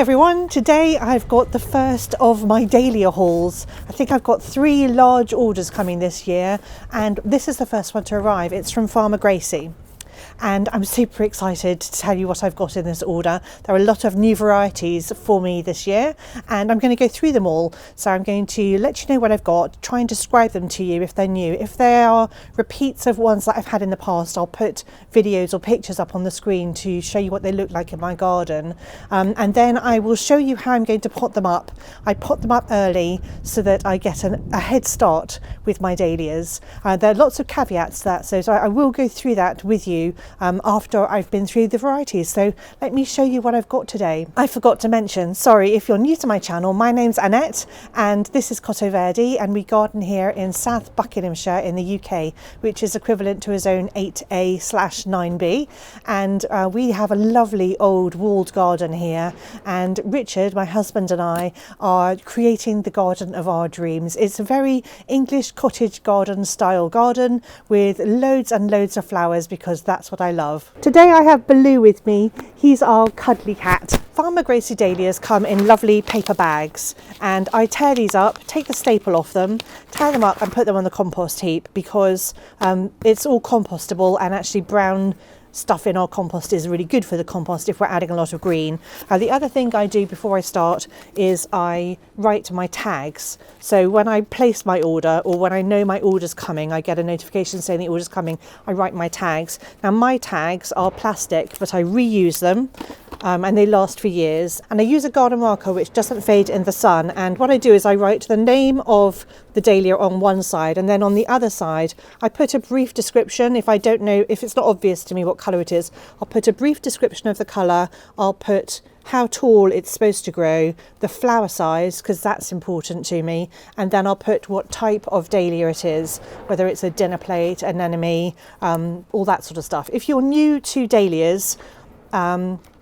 everyone, today I've got the first of my dahlia hauls. I think I've got 3 large orders coming this year, and this is the first one to arrive. It's from Farmer Gracie. And I'm super excited to tell you what I've got in this order. There are a lot of new varieties for me this year, and I'm going to go through them all. So I'm going to let you know what I've got, try and describe them to you if they're new. If they are repeats of ones that I've had in the past, I'll put videos or pictures up on the screen to show you what they look like in my garden. And then I will show you how I'm going to pot them up. I pot them up early so that I get a head start with my dahlias. There are lots of caveats to that, so I will go through that with you after I've been through the varieties. So let me show you what I've got today. I forgot to mention, sorry if you're new to my channel, my name's Annette and this is Cottoverdi, and we garden here in South Buckinghamshire in the UK, which is equivalent to a zone 8A/9B, and we have a lovely old walled garden here, and Richard, my husband, and I are creating the garden of our dreams. It's a very English cottage garden style garden with loads and loads of flowers, because that's what I love. Today I have Baloo with me. He's our cuddly cat. Farmer Gracie dahlias come in lovely paper bags, and I tear these up, take the staple off them, tie them up and put them on the compost heap, because it's all compostable, and actually brown stuff in our compost is really good for the compost if we're adding a lot of green. The other thing I do before I start is I write my tags. So when I place my order, or when I know my order's coming, I get a notification saying the order's coming, I write my tags. Now my tags are plastic, but I reuse them. And they last for years, and I use a garden marker which doesn't fade in the sun, and what I do is I write the name of the dahlia on one side, and then on the other side I put a brief description. If I don't know, if it's not obvious to me what colour it is, I'll put a brief description of the colour, I'll put how tall it's supposed to grow, the flower size, because that's important to me, and then I'll put what type of dahlia it is, whether it's a dinner plate, anemone, all that sort of stuff. If you're new to dahlias,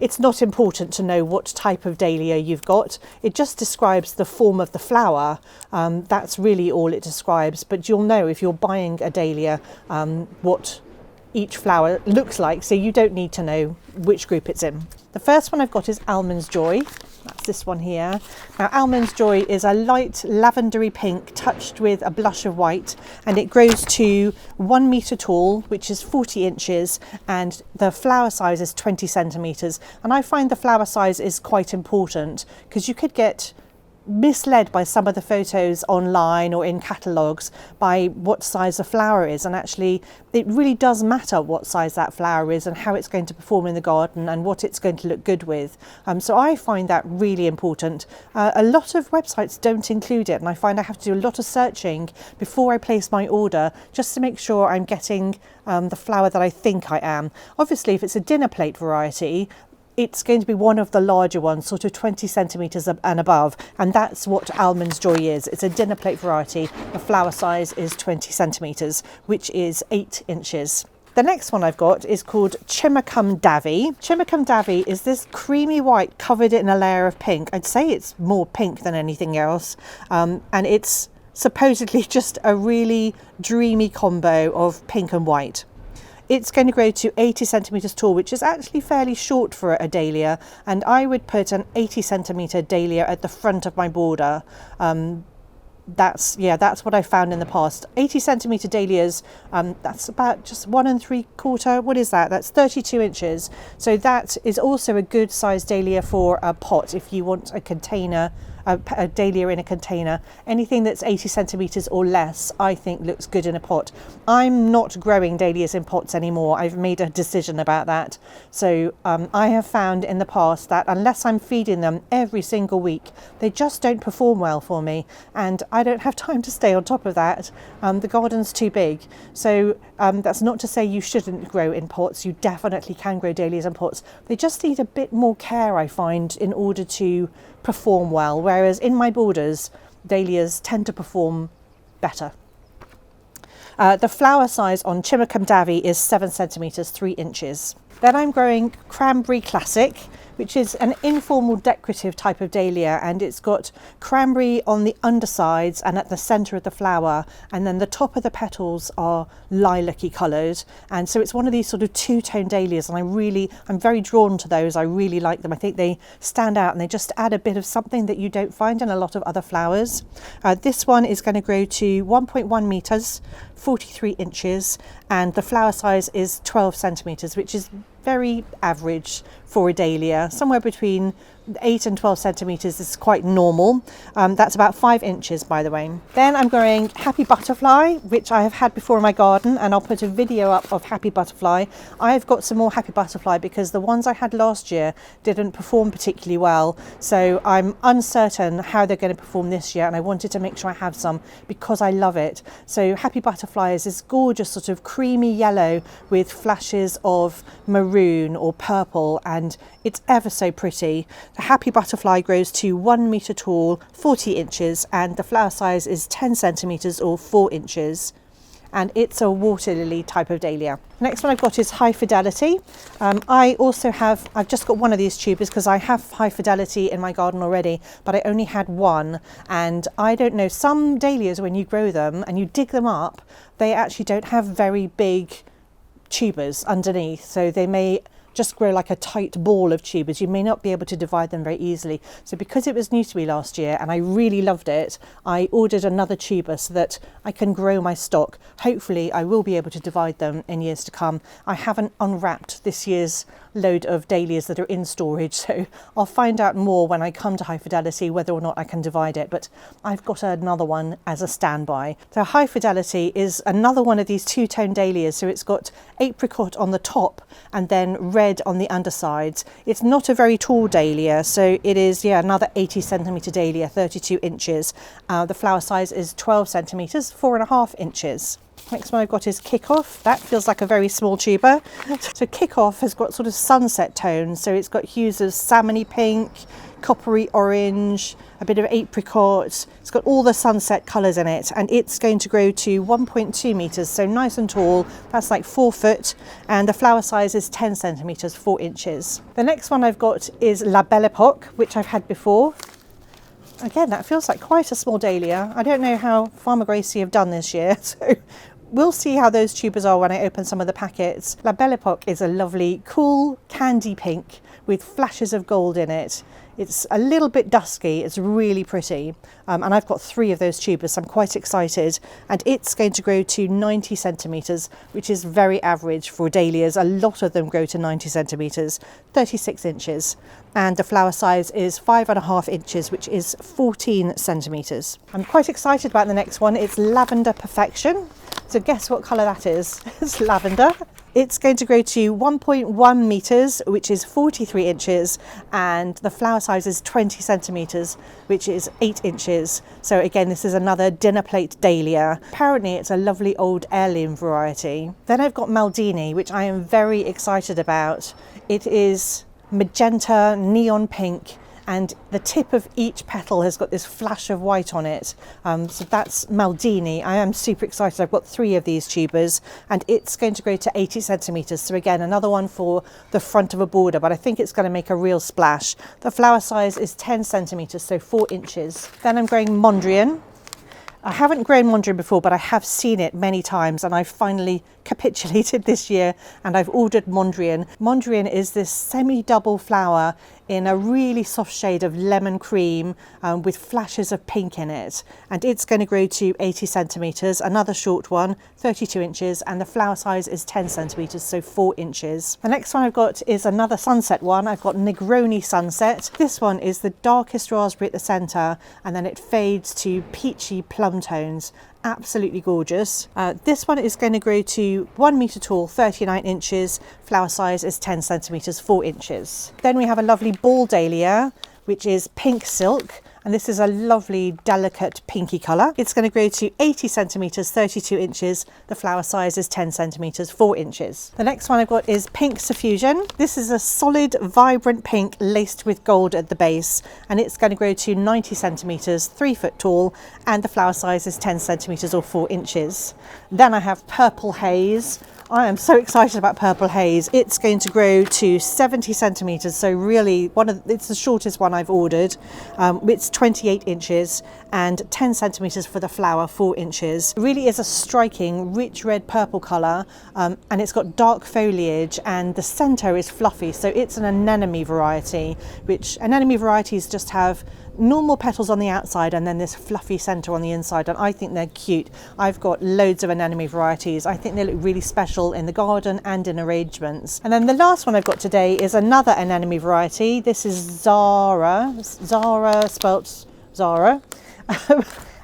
it's not important to know what type of dahlia you've got. It just describes the form of the flower. That's really all it describes, but you'll know if you're buying a dahlia what each flower looks like, so you don't need to know which group it's in. The first one I've got is Almond's Joy. That's this one here. Now Almond's Joy is a light lavendery pink touched with a blush of white, and it grows to 1 metre tall, which is 40 inches, and the flower size is 20 centimetres. And I find the flower size is quite important, because you could get misled by some of the photos online or in catalogues by what size the flower is, and actually it really does matter what size that flower is and how it's going to perform in the garden and what it's going to look good with. So I find that really important. A lot of websites don't include it, and I find I have to do a lot of searching before I place my order just to make sure I'm getting the flower that I think I am. Obviously if it's a dinner plate variety, it's going to be one of the larger ones, sort of 20 centimetres and above, and that's what Almond's Joy is. It's a dinner plate variety. The flower size is 20 centimetres, which is 8 inches. The next one I've got is called Chimacum Davy. Chimacum Davy is this creamy white covered in a layer of pink. I'd say it's more pink than anything else, and it's supposedly just a really dreamy combo of pink and white. It's going to grow to 80 centimetres tall, which is actually fairly short for a dahlia, and I would put an 80 centimetre dahlia at the front of my border. That's what I found in the past. 80 centimetre dahlias, that's about just 1 3/4. What is that? That's 32 inches. So that is also a good size dahlia for a pot if you want a container, a dahlia in a container. Anything that's 80 centimetres or less I think looks good in a pot. I'm not growing dahlias in pots anymore. I've made a decision about that. So I have found in the past that unless I'm feeding them every single week, they just don't perform well for me, and I don't have time to stay on top of that. The garden's too big. So that's not to say you shouldn't grow in pots. You definitely can grow dahlias in pots. They just need a bit more care, I find, in order to perform well, whereas in my borders dahlias tend to perform better. The flower size on Chimacum Davy is 7 centimetres, 3 inches. Then I'm growing Cranberry Classic, which is an informal decorative type of dahlia, and it's got cranberry on the undersides and at the centre of the flower, and then the top of the petals are lilac-y coloured, and so it's one of these sort of two-tone dahlias, and I'm very drawn to those. I really like them. I think they stand out and they just add a bit of something that you don't find in a lot of other flowers. This one is going to grow to 1.1 metres, 43 inches, and the flower size is 12 centimetres, which is very average for a dahlia. Somewhere between 8 and 12 centimetres is quite normal. That's about 5 inches, by the way. Then I'm growing Happy Butterfly, which I have had before in my garden, and I'll put a video up of Happy Butterfly. I've got some more Happy Butterfly because the ones I had last year didn't perform particularly well, so I'm uncertain how they're going to perform this year, and I wanted to make sure I have some because I love it. So Happy Butterfly is this gorgeous sort of creamy yellow with flashes of maroon or purple, and it's ever so pretty. The Happy Butterfly grows to 1 metre tall, 40 inches, and the flower size is 10 centimetres or 4 inches. And it's a water lily type of dahlia. Next one I've got is High Fidelity. I've just got one of these tubers because I have High Fidelity in my garden already, but I only had one. And I don't know, some dahlias, when you grow them and you dig them up, they actually don't have very big tubers underneath, so they may just grow like a tight ball of tubers. You may not be able to divide them very easily. So because it was new to me last year and I really loved it, I ordered another tuber so that I can grow my stock. Hopefully I will be able to divide them in years to come. I haven't unwrapped this year's load of dahlias that are in storage, so I'll find out more when I come to High Fidelity whether or not I can divide it, but I've got another one as a standby. So High Fidelity is another one of these two-tone dahlias, so it's got apricot on the top and then red on the undersides. It's not a very tall dahlia, so it is another 80 centimetre dahlia, 32 inches. The flower size is 12 centimetres, 4.5 inches. Next one I've got is Kickoff. That feels like a very small tuber. So Kickoff has got sort of sunset tones, so it's got hues of salmony pink, coppery orange, a bit of apricot. It's got all the sunset colours in it, and it's going to grow to 1.2 metres, so nice and tall. That's like 4 foot, and the flower size is 10 centimetres, 4 inches. The next one I've got is La Belle Epoque, which I've had before. Again, that feels like quite a small dahlia. I don't know how Farmer Gracie have done this year, so we'll see how those tubers are when I open some of the packets. La Belle Epoque is a lovely, cool candy pink with flashes of gold in it. It's a little bit dusky, it's really pretty, and I've got 3 of those tubers, so I'm quite excited, and it's going to grow to 90 centimetres, which is very average for dahlias. A lot of them grow to 90 centimetres, 36 inches, and the flower size is 5.5 inches, which is 14 centimetres. I'm quite excited about the next one. It's Lavender Perfection. So guess what colour that is? It's lavender. It's going to grow to 1.1 metres, which is 43 inches, and the flower size is 20 centimetres, which is 8 inches. So again, this is another dinner plate dahlia. Apparently it's a lovely old heirloom variety. Then I've got Maldini, which I am very excited about. It is magenta, neon pink, and the tip of each petal has got this flash of white on it. So that's Maldini. I am super excited. I've got 3 of these tubers, and it's going to grow to 80 centimetres. So again, another one for the front of a border, but I think it's going to make a real splash. The flower size is 10 centimetres, so 4 inches. Then I'm growing Mondrian. I haven't grown Mondrian before, but I have seen it many times, and I've finally capitulated this year and I've ordered Mondrian. Mondrian is this semi-double flower in a really soft shade of lemon cream with flashes of pink in it, and it's going to grow to 80 centimetres, another short one, 32 inches, and the flower size is 10 centimetres, so 4 inches. The next one I've got is another sunset one. I've got Negroni Sunset. This one is the darkest raspberry at the centre, and then it fades to peachy plum tones. Absolutely gorgeous. This one is going to grow to 1 metre tall, 39 inches. Flower size is 10 centimetres, 4 inches. Then we have a lovely ball dahlia, which is pink silk, and this is a lovely delicate pinky colour. It's going to grow to 80 centimetres, 32 inches. The flower size is 10 centimetres, 4 inches. The next one I've got is Pink Suffusion. This is a solid, vibrant pink laced with gold at the base, and it's going to grow to 90 centimetres, 3 foot tall, and the flower size is 10 centimetres or 4 inches. Then I have Purple Haze. I am so excited about Purple Haze. It's going to grow to 70 centimetres, so really it's the shortest one I've ordered. It's 28 inches and 10 centimetres for the flower, 4 inches. It really is a striking rich red purple colour, and it's got dark foliage and the centre is fluffy, so it's an anemone variety, which anemone varieties just have normal petals on the outside and then this fluffy centre on the inside, and I think they're cute. I've got loads of anemone varieties. I think they look really special in the garden and in arrangements. And then the last one I've got today is another anemone variety. This is Zara spelt Zara.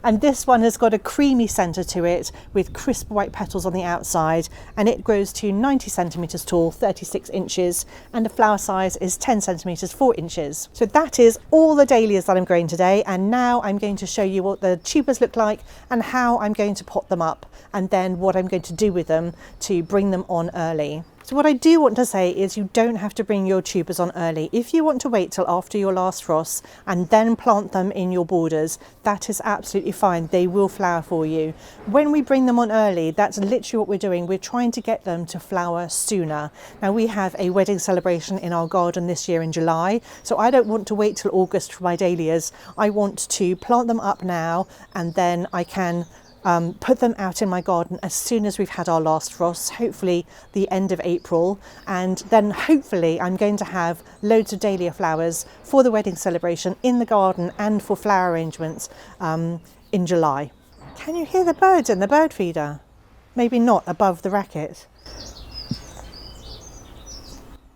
And this one has got a creamy centre to it with crisp white petals on the outside, and it grows to 90 centimetres tall, 36 inches, and the flower size is 10 centimetres, 4 inches. So that is all the dahlias that I'm growing today, and now I'm going to show you what the tubers look like and how I'm going to pot them up, and then what I'm going to do with them to bring them on early. So what I do want to say is you don't have to bring your tubers on early. If you want to wait till after your last frost and then plant them in your borders, that is absolutely fine. They will flower for you. When we bring them on early, that's literally what we're doing. We're trying to get them to flower sooner. Now we have a wedding celebration in our garden this year in July, so I don't want to wait till August for my dahlias. I want to plant them up now, and then I can put them out in my garden as soon as we've had our last frost, hopefully the end of April, and then hopefully I'm going to have loads of dahlia flowers for the wedding celebration in the garden and for flower arrangements in July. Can you hear the birds in the bird feeder? Maybe not above the racket,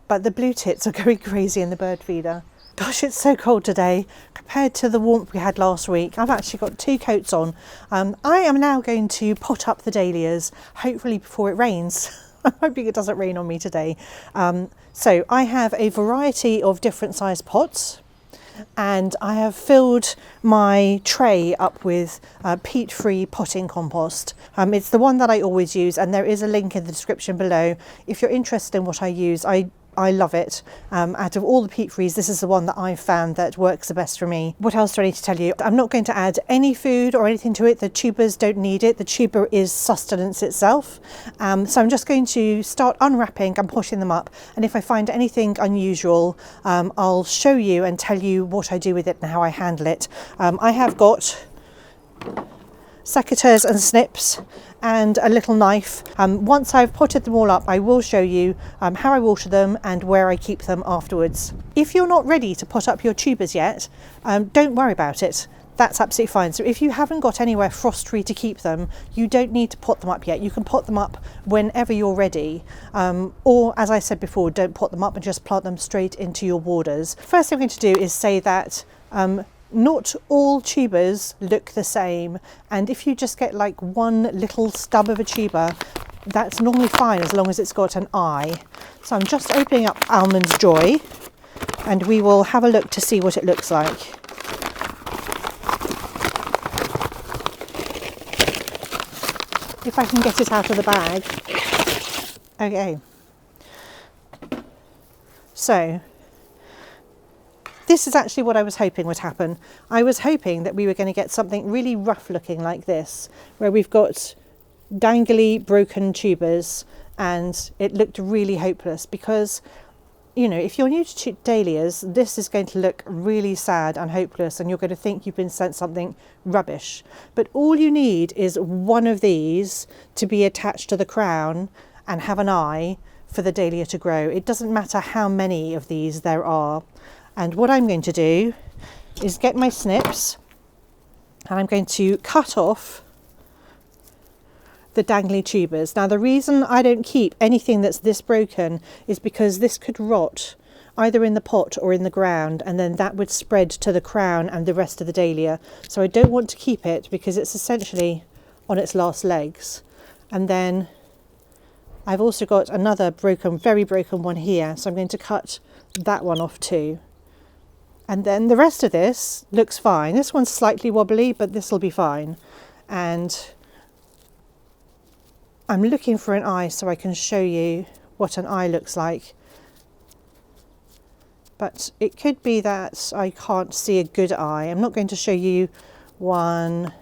but the blue tits are going crazy in the bird feeder. Gosh, it's so cold today compared to the warmth we had last week. I've actually got 2 coats on. I am now going to pot up the dahlias, hopefully before it rains. I'm hoping it doesn't rain on me today. So I have a variety of different sized pots, and I have filled my tray up with peat-free potting compost. It's the one that I always use, and there is a link in the description below if you're interested in what I use. I love it. Out of all the peat-frees, this is the one that I've found that works the best for me. What else do I need to tell you? I'm not going to add any food or anything to it. The tubers don't need it. The tuber is sustenance itself. So I'm just going to start unwrapping and pushing them up. And if I find anything unusual, I'll show you and tell you what I do with it and how I handle it. I have got secateurs and snips and a little knife. Once I've potted them all up, I will show you how I water them and where I keep them afterwards. If you're not ready to pot up your tubers yet, don't worry about it. That's absolutely fine. So if you haven't got anywhere frost-free to keep them, you don't need to pot them up yet. You can pot them up whenever you're ready. Or, as I said before, don't pot them up and just plant them straight into your borders. First thing I'm going to do is say that not all tubers look the same, and if you just get like one little stub of a tuber, that's normally fine as long as it's got an eye. So I'm just opening up Almond's Joy, and we will have a look to see what it looks like. If I can get it out of the bag. Okay. So this is actually what I was hoping would happen. I was hoping that we were going to get something really rough looking like this, where we've got dangly broken tubers, and it looked really hopeless because, you know, if you're new to dahlias, this is going to look really sad and hopeless, and you're going to think you've been sent something rubbish. But all you need is one of these to be attached to the crown and have an eye for the dahlia to grow. It doesn't matter how many of these there are. And what I'm going to do is get my snips, and I'm going to cut off the dangly tubers. Now the reason I don't keep anything that's this broken is because this could rot either in the pot or in the ground, and then that would spread to the crown and the rest of the dahlia. So I don't want to keep it because it's essentially on its last legs. And then I've also got another broken, very broken one here, so I'm going to cut that one off too. And then the rest of this looks fine. This one's slightly wobbly, but this will be fine. And I'm looking for an eye so I can show you what an eye looks like. But it could be that I can't see a good eye. I'm not going to show you one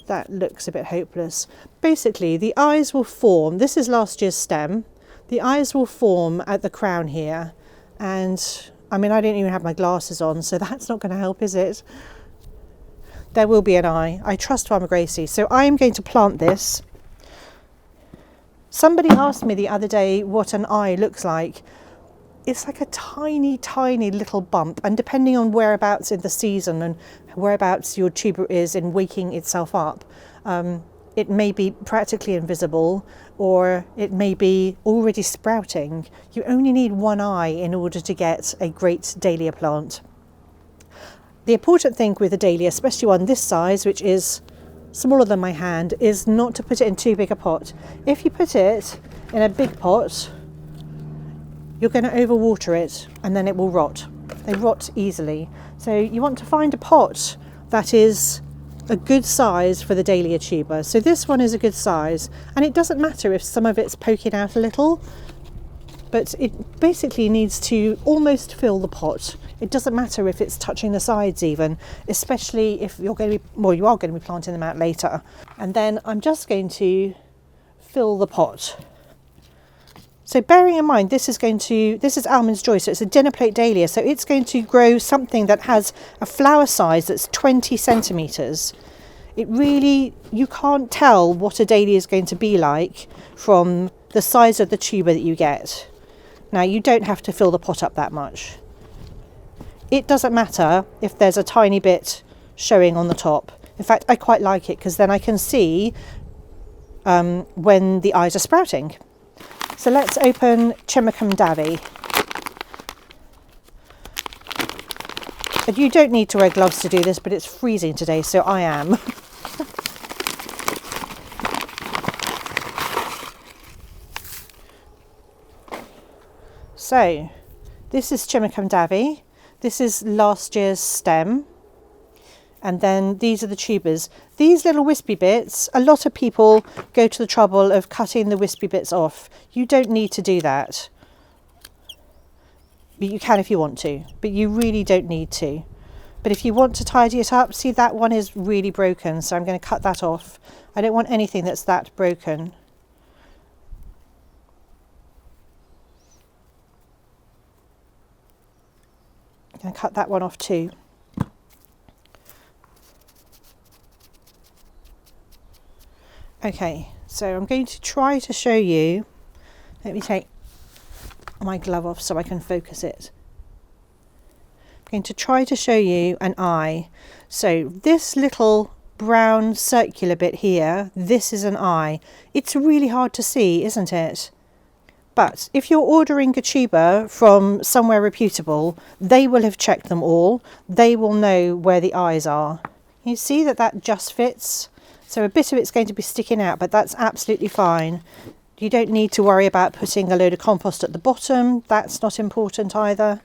That looks a bit hopeless. Basically, the eyes will form. This is last year's stem. The eyes will form at the crown here. And I mean, I don't even have my glasses on, so that's not going to help, is it? There will be an eye. I trust Farmer Gracie. So I am going to plant this. Somebody asked me the other day what an eye looks like. It's like a tiny, tiny little bump, and depending on whereabouts in the season and whereabouts your tuber is in waking itself up, it may be practically invisible, or it may be already sprouting. You only need one eye in order to get a great dahlia plant. The important thing with a dahlia, especially one this size, which is smaller than my hand, is not to put it in too big a pot. If you put it in a big pot, you're going to overwater it and then it will rot. They rot easily. So you want to find a pot that is a good size for the dahlia tuber. So this one is a good size, and it doesn't matter if some of it's poking out a little, but it basically needs to almost fill the pot. It doesn't matter if it's touching the sides even, especially if you're going to be, well, you are going to be planting them out later. And then I'm just going to fill the pot. So bearing in mind, this is Almond's Joy, so it's a dinner plate dahlia, so it's going to grow something that has a flower size that's 20 centimetres. It really, you can't tell what a dahlia is going to be like from the size of the tuber that you get. Now, you don't have to fill the pot up that much. It doesn't matter if there's a tiny bit showing on the top. In fact, I quite like it because then I can see when the eyes are sprouting. So let's open Chimicum-Davy. And you don't need to wear gloves to do this, but it's freezing today, so I am. So this is Chimicum-Davy. This is last year's stem. And then these are the tubers. These little wispy bits, a lot of people go to the trouble of cutting the wispy bits off. You don't need to do that. But you can if you want to, but you really don't need to. But if you want to tidy it up, see, that one is really broken, so I'm going to cut that off. I don't want anything that's that broken. I'm going to cut that one off too. Okay, so I'm going to try to show you, let me take my glove off so I can focus it. I'm going to try to show you an eye. So this little brown circular bit here, this is an eye. It's really hard to see, isn't it? But if you're ordering a tuber from somewhere reputable, they will have checked them all. They will know where the eyes are. You see that that just fits? So a bit of it's going to be sticking out, but that's absolutely fine. You don't need to worry about putting a load of compost at the bottom. That's not important either.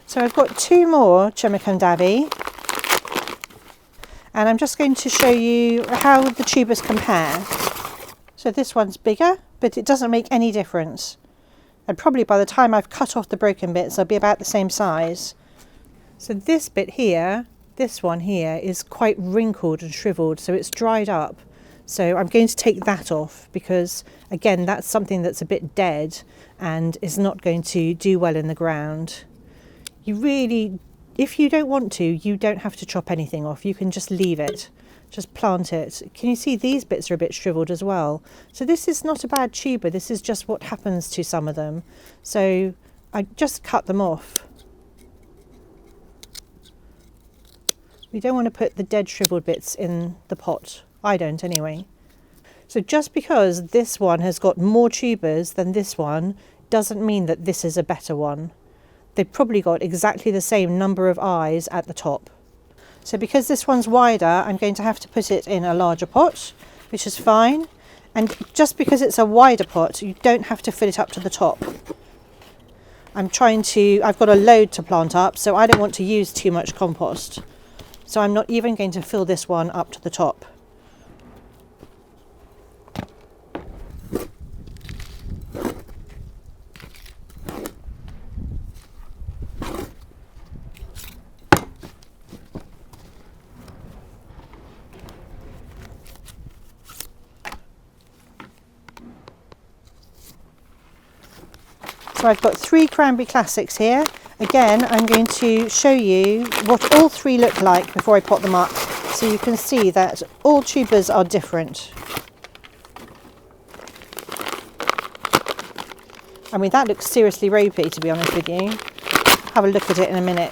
So I've got two more Chimicum-Davy, and I'm just going to show you how the tubers compare. So this one's bigger, but it doesn't make any difference. And probably by the time I've cut off the broken bits, they'll be about the same size. So this bit here, this one here, is quite wrinkled and shriveled, so it's dried up. So I'm going to take that off because, again, that's something that's a bit dead and is not going to do well in the ground. You really, if you don't want to, you don't have to chop anything off. You can just leave it. Just plant it. Can you see these bits are a bit shriveled as well? So this is not a bad tuber, this is just what happens to some of them. So I just cut them off. We don't want to put the dead shriveled bits in the pot. I don't anyway. So just because this one has got more tubers than this one doesn't mean that this is a better one. They've probably got exactly the same number of eyes at the top. So because this one's wider, I'm going to have to put it in a larger pot, which is fine. And just because it's a wider pot, you don't have to fill it up to the top. I've got a load to plant up, so I don't want to use too much compost. So I'm not even going to fill this one up to the top. So I've got 3 cranberry classics here. Again, I'm going to show you what all 3 look like before I pot them up, so you can see that all tubers are different. I mean, that looks seriously ropey, to be honest with you. Have a look at it in a minute.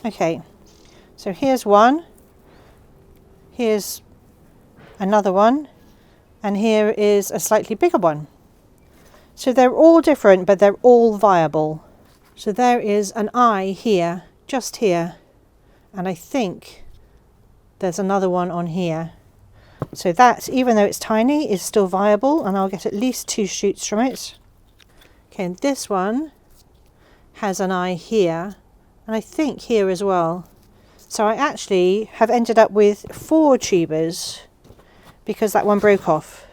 Okay, so here's one, here's another one, and here is a slightly bigger one. So they're all different, but they're all viable. So there is an eye here, just here, and I think there's another one on here. So that, even though it's tiny, is still viable, and I'll get at least 2 shoots from it. Okay, and this one has an eye here, and I think here as well. So I actually have ended up with 4 tubers because that one broke off.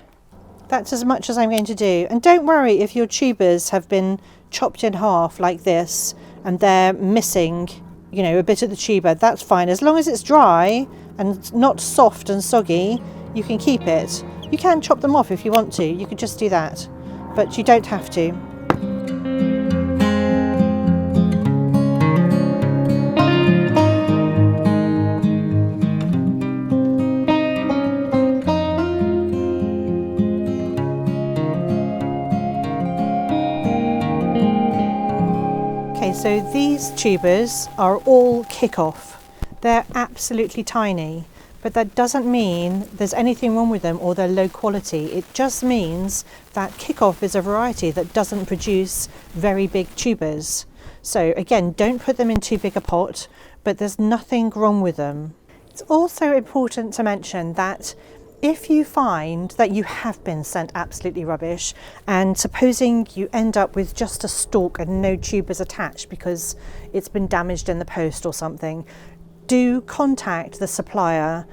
That's as much as I'm going to do. And don't worry if your tubers have been chopped in half like this and they're missing, you know, a bit of the tuber. That's fine. As long as it's dry and not soft and soggy, you can keep it. You can chop them off if you want to. You could just do that, but you don't have to. So these tubers are all kick-off. They're absolutely tiny, but that doesn't mean there's anything wrong with them or they're low quality. It just means that kick-off is a variety that doesn't produce very big tubers. So again, don't put them in too big a pot, but there's nothing wrong with them. It's also important to mention that if you find that you have been sent absolutely rubbish, and supposing you end up with just a stalk and no tubers attached because it's been damaged in the post or something, do contact the supplier.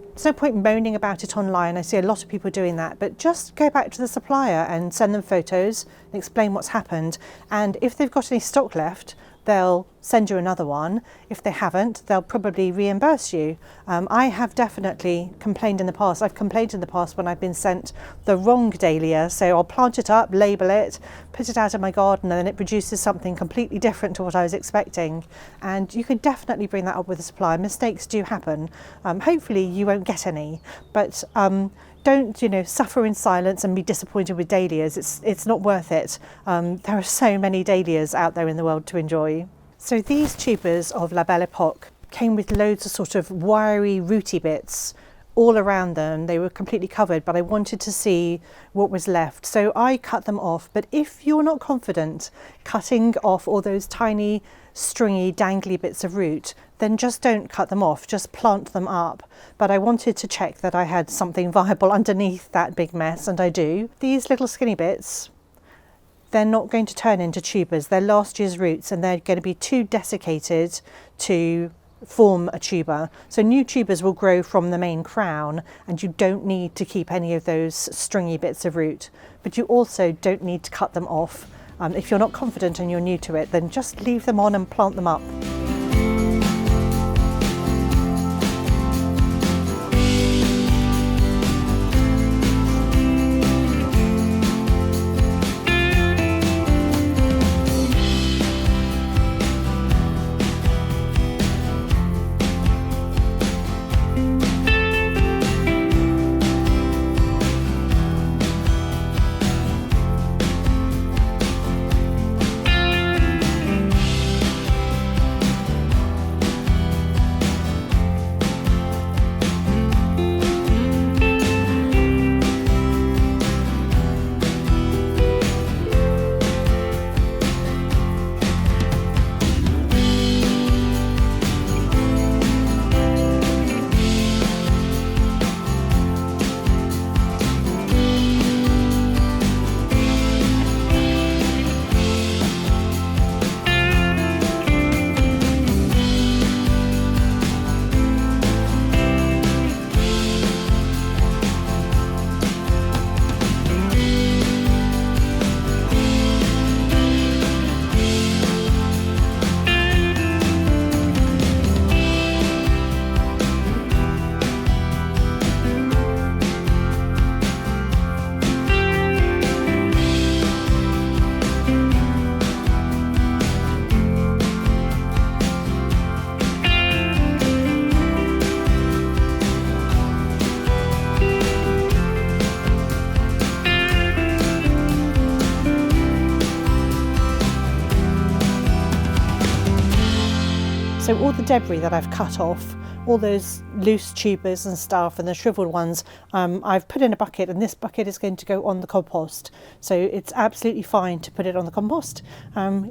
There's no point moaning about it online. I see a lot of people doing that, but just go back to the supplier and send them photos and explain what's happened. And if they've got any stock left, they'll send you another one. If they haven't, they'll probably reimburse you. I have definitely complained in the past. I've complained in the past when I've been sent the wrong dahlia. So I'll plant it up, label it, put it out in my garden, and then it produces something completely different to what I was expecting. And you can definitely bring that up with the supplier. Mistakes do happen. Hopefully you won't get any, but don't, you know, suffer in silence and be disappointed with dahlias. It's not worth it. There are so many dahlias out there in the world to enjoy. So these tubers of La Belle Epoque came with loads of sort of wiry, rooty bits all around them. They were completely covered, but I wanted to see what was left. So I cut them off. But if you're not confident cutting off all those tiny, stringy, dangly bits of root, then just don't cut them off, just plant them up. But I wanted to check that I had something viable underneath that big mess, and I do. These little skinny bits, they're not going to turn into tubers. They're last year's roots, and they're going to be too desiccated to form a tuber. So new tubers will grow from the main crown, and you don't need to keep any of those stringy bits of root. But you also don't need to cut them off. If you're not confident and you're new to it, then just leave them on and plant them up. So all the debris that I've cut off, all those loose tubers and stuff and the shriveled ones, I've put in a bucket, and this bucket is going to go on the compost. So it's absolutely fine to put it on the compost.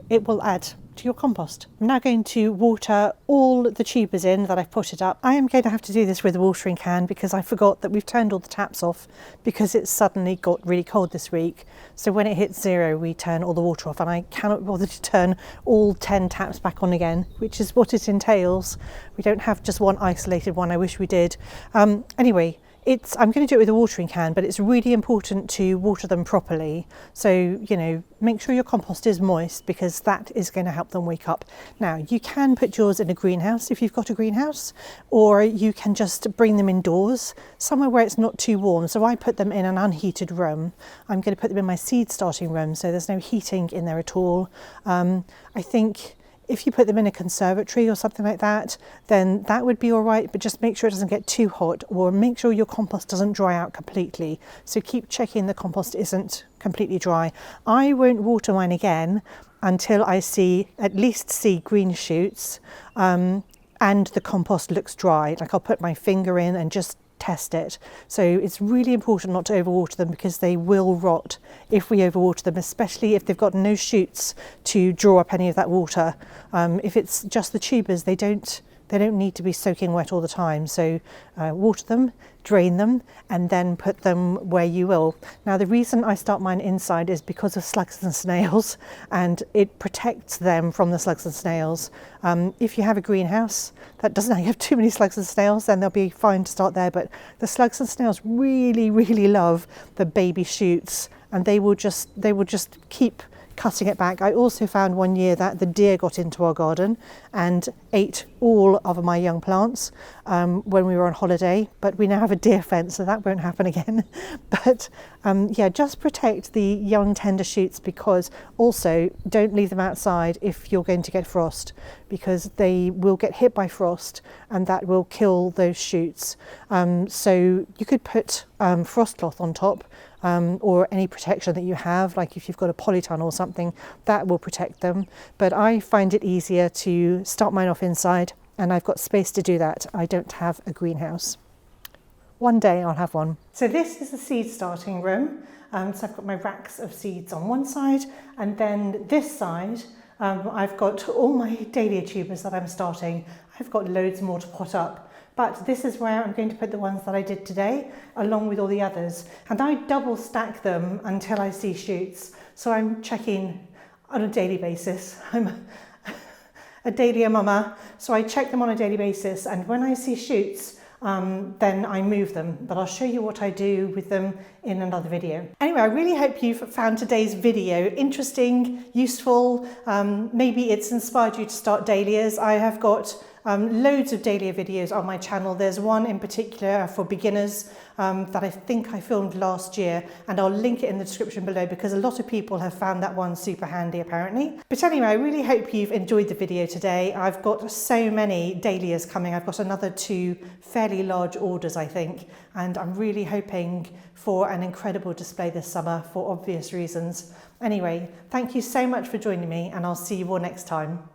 It will add to your compost. I'm now going to water all the tubers in that I've put it up. I am going to have to do this with a watering can because I forgot that we've turned all the taps off because it suddenly got really cold this week. So when it hits 0, we turn all the water off, and I cannot bother to turn all 10 taps back on again, which is what it entails. We don't have just one isolated one. I wish we did. Anyway, I'm going to do it with a watering can, but it's really important to water them properly. So, you know, make sure your compost is moist because that is going to help them wake up. Now, you can put yours in a greenhouse if you've got a greenhouse, or you can just bring them indoors, somewhere where it's not too warm. So I put them in an unheated room. I'm going to put them in my seed starting room, so there's no heating in there at all. I think if you put them in a conservatory or something like that, then that would be all right, but just make sure it doesn't get too hot, or make sure your compost doesn't dry out completely. So keep checking the compost isn't completely dry. I won't water mine again until I at least see green shoots and the compost looks dry. Like I'll put my finger in and just test it. So it's really important not to overwater them because they will rot if we overwater them, especially if they've got no shoots to draw up any of that water. If it's just the tubers, they don't need to be soaking wet all the time. So water them, drain them, and then put them where you will. Now, the reason I start mine inside is because of slugs and snails, and it protects them from the slugs and snails. If you have a greenhouse that doesn't have too many slugs and snails, then they'll be fine to start there. But the slugs and snails really, really love the baby shoots, and they will just keep cutting it back. I also found one year that the deer got into our garden and ate all of my young plants when we were on holiday, but we now have a deer fence, so that won't happen again. But yeah, just protect the young tender shoots, because also don't leave them outside if you're going to get frost, because they will get hit by frost and that will kill those shoots. So you could put frost cloth on top, or any protection that you have, like if you've got a polytunnel or something, that will protect them. But I find it easier to start mine off inside, and I've got space to do that. I don't have a greenhouse. One day I'll have one. So this is the seed starting room. So I've got my racks of seeds on one side, and then this side I've got all my dahlia tubers that I'm starting. I've got loads more to pot up. But this is where I'm going to put the ones that I did today, along with all the others. And I double stack them until I see shoots. So I'm checking on a daily basis. I'm a dahlia mama, so I check them on a daily basis. And when I see shoots, then I move them. But I'll show you what I do with them in another video. Anyway, I really hope you've found today's video interesting, useful. Maybe it's inspired you to start dahlias. I have got loads of dahlia videos on my channel. There's one in particular for beginners that I think I filmed last year, and I'll link it in the description below because a lot of people have found that one super handy apparently. But anyway, I really hope you've enjoyed the video today. I've got so many dahlias coming. I've got another 2 fairly large orders, I think, and I'm really hoping for an incredible display this summer for obvious reasons. Anyway, thank you so much for joining me, and I'll see you all next time.